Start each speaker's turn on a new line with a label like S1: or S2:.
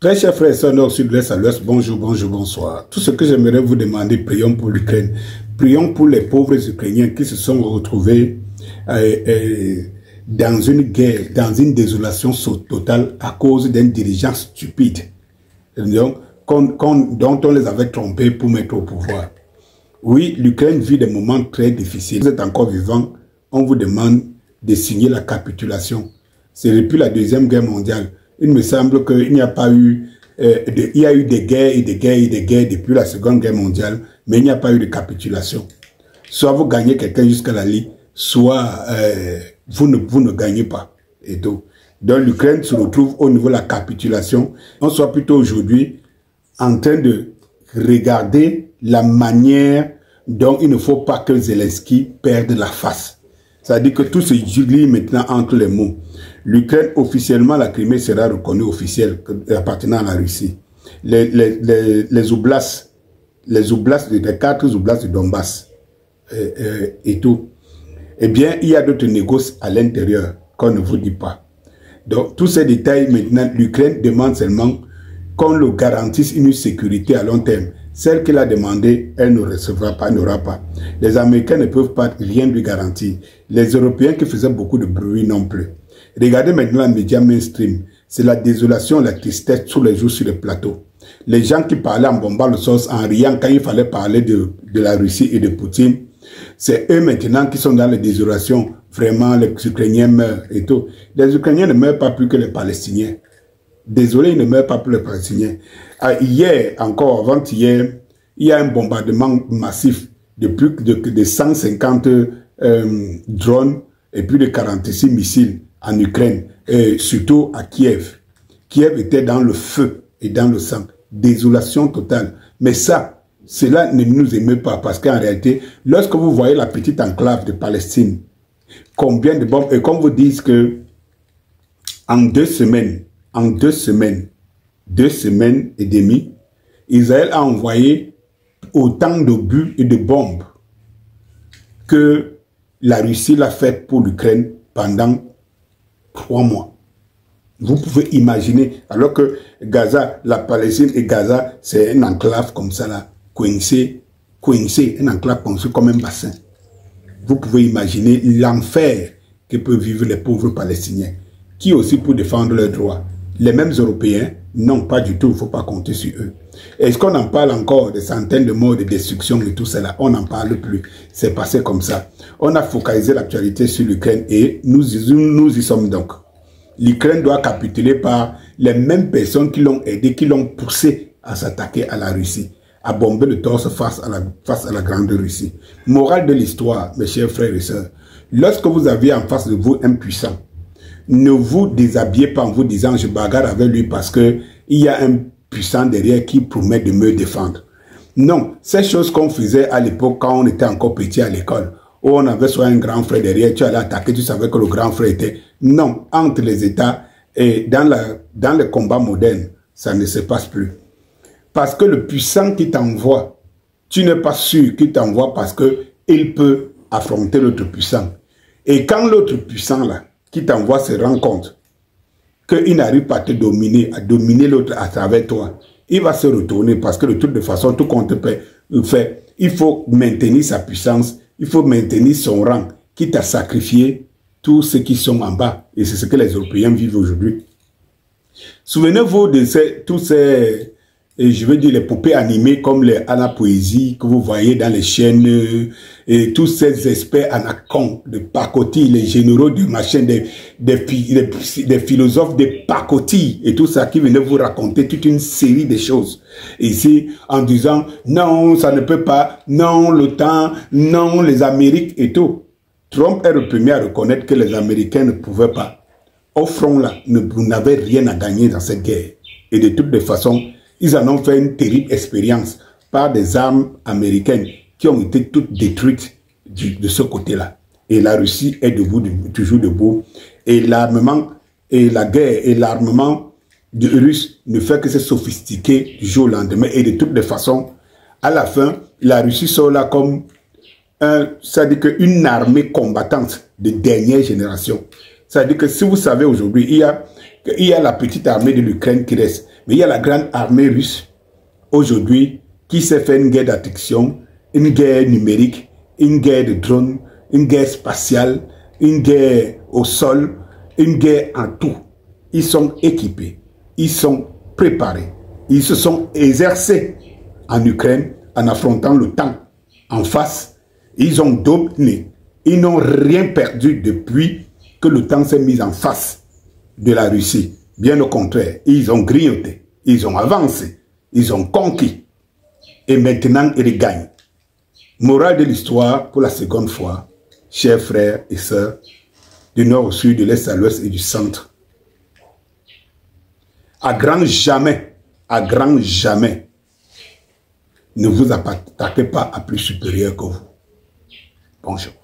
S1: Très chers frères et sœurs, nord, sud, l'est, à l'ouest, bonjour, bonjour, bonsoir. Tout ce que j'aimerais vous demander, prions pour l'Ukraine. Prions pour les pauvres Ukrainiens qui se sont retrouvés dans une guerre, dans une désolation totale à cause d'un dirigeant stupide. Donc, dont on les avait trompés pour mettre au pouvoir. Oui, l'Ukraine vit des moments très difficiles. Vous êtes encore vivant, on vous demande de signer la capitulation. C'est depuis la Deuxième Guerre mondiale. Il me semble qu'il n'y a pas eu, il y a eu des guerres et des guerres et des guerres depuis la Seconde Guerre mondiale, mais il n'y a pas eu de capitulation. Soit vous gagnez quelqu'un jusqu'à la lie, soit vous ne gagnez pas. Et tout. Donc l'Ukraine se retrouve au niveau de la capitulation. On soit plutôt aujourd'hui en train de regarder la manière dont il ne faut pas que Zelensky perde la face. C'est-à-dire que tout se julie maintenant entre les mots. L'Ukraine, officiellement, la Crimée sera reconnue officielle appartenant à la Russie. Les oblasts, les 4 oblasts de Donbass et tout, eh bien, il y a d'autres négociations à l'intérieur qu'on ne vous dit pas. Donc, tous ces détails, maintenant, l'Ukraine demande seulement qu'on le garantisse une sécurité à long terme. Celle qu'elle a demandé, elle ne recevra pas, n'aura pas. Les Américains ne peuvent pas rien lui garantir. Les Européens qui faisaient beaucoup de bruit non plus. Regardez maintenant les médias mainstream. C'est la désolation, la tristesse tous les jours sur le plateau. Les gens qui parlaient en bombant le sauce, en riant quand il fallait parler de la Russie et de Poutine, c'est eux maintenant qui sont dans la désolation. Vraiment, les Ukrainiens meurent et tout. Les Ukrainiens ne meurent pas plus que les Palestiniens. Désolé, ils ne meurent pas plus que les Palestiniens. Hier, encore avant-hier, il y a un bombardement massif de plus de 150 drones et plus de 46 missiles en Ukraine, et surtout à Kiev. Kiev était dans le feu et dans le sang. Désolation totale. Mais ça, cela ne nous émeut pas parce qu'en réalité, lorsque vous voyez la petite enclave de Palestine, combien de bombes, et comme vous dites que en 2 semaines et demie, Israël a envoyé autant d'obus et de bombes que la Russie l'a fait pour l'Ukraine pendant 3 mois. Vous pouvez imaginer, alors que Gaza, la Palestine et Gaza, c'est un enclave comme ça là, coincé, un enclave conçu comme un bassin. Vous pouvez imaginer l'enfer que peuvent vivre les pauvres Palestiniens, qui aussi pour défendre leurs droits. Les mêmes Européens, non, pas du tout, il ne faut pas compter sur eux. Est-ce qu'on en parle encore des centaines de morts, de destruction et tout cela? On n'en parle plus. C'est passé comme ça. On a focalisé l'actualité sur l'Ukraine et nous y sommes donc. L'Ukraine doit capituler par les mêmes personnes qui l'ont aidé, qui l'ont poussé à s'attaquer à la Russie, à bomber le torse face à la grande Russie. Morale de l'histoire, mes chers frères et sœurs, lorsque vous avez en face de vous un puissant, ne vous déshabillez pas en vous disant je bagarre avec lui parce que il y a un puissant derrière qui promet de me défendre. Non, ces choses qu'on faisait à l'époque quand on était encore petit à l'école, où on avait soit un grand frère derrière, tu allais attaquer, tu savais que le grand frère était... Non, entre les États et dans les combats modernes, ça ne se passe plus. Parce que le puissant qui t'envoie, tu n'es pas sûr qu'il t'envoie parce qu'il peut affronter l'autre puissant. Et quand l'autre puissant là, qui t'envoie se rend compte qu'il n'arrive pas à te dominer, à dominer l'autre à travers toi, il va se retourner parce que de toute façon, tout compte fait, il faut maintenir sa puissance, il faut maintenir son rang, quitte à sacrifier tous ceux qui sont en bas. Et c'est ce que les Européens vivent aujourd'hui. Souvenez-vous de tous ces, je veux dire, les poupées animées comme les Anna Poésie que vous voyez dans les chaînes, et tous ces experts anacons de pacotille, les généraux de machin, des philosophes de pacotille et tout ça qui venaient vous raconter toute une série de choses. Ici, en disant, non, ça ne peut pas, non, l'OTAN, non, les Amériques et tout. Trump est le premier à reconnaître que les Américains ne pouvaient pas. Au front là, vous n'avez rien à gagner dans cette guerre. Et de toutes les façons, ils en ont fait une terrible expérience par des armes américaines qui ont été toutes détruites de ce côté-là. Et la Russie est debout, toujours debout. Et l'armement, et la guerre, et l'armement russe ne fait que se sophistiquer du jour au lendemain. Et de toutes les façons, à la fin, la Russie sort là comme c'est-à-dire qu'une armée combattante de dernière génération. C'est-à-dire que si vous savez aujourd'hui, il y a la petite armée de l'Ukraine qui reste. Mais il y a la grande armée russe, aujourd'hui, qui s'est fait une guerre d'attraction, une guerre numérique, une guerre de drones, une guerre spatiale, une guerre au sol, une guerre en tout. Ils sont équipés, ils sont préparés, ils se sont exercés en Ukraine en affrontant le temps en face. Ils ont dominé, ils n'ont rien perdu depuis que le temps s'est mis en face de la Russie. Bien au contraire, ils ont grignoté, ils ont avancé, ils ont conquis. Et maintenant, ils gagnent. Morale de l'histoire, pour la seconde fois, chers frères et sœurs, du nord au sud, de l'est à l'ouest et du centre. À grand jamais, ne vous attaquez pas à plus supérieur que vous. Bonjour.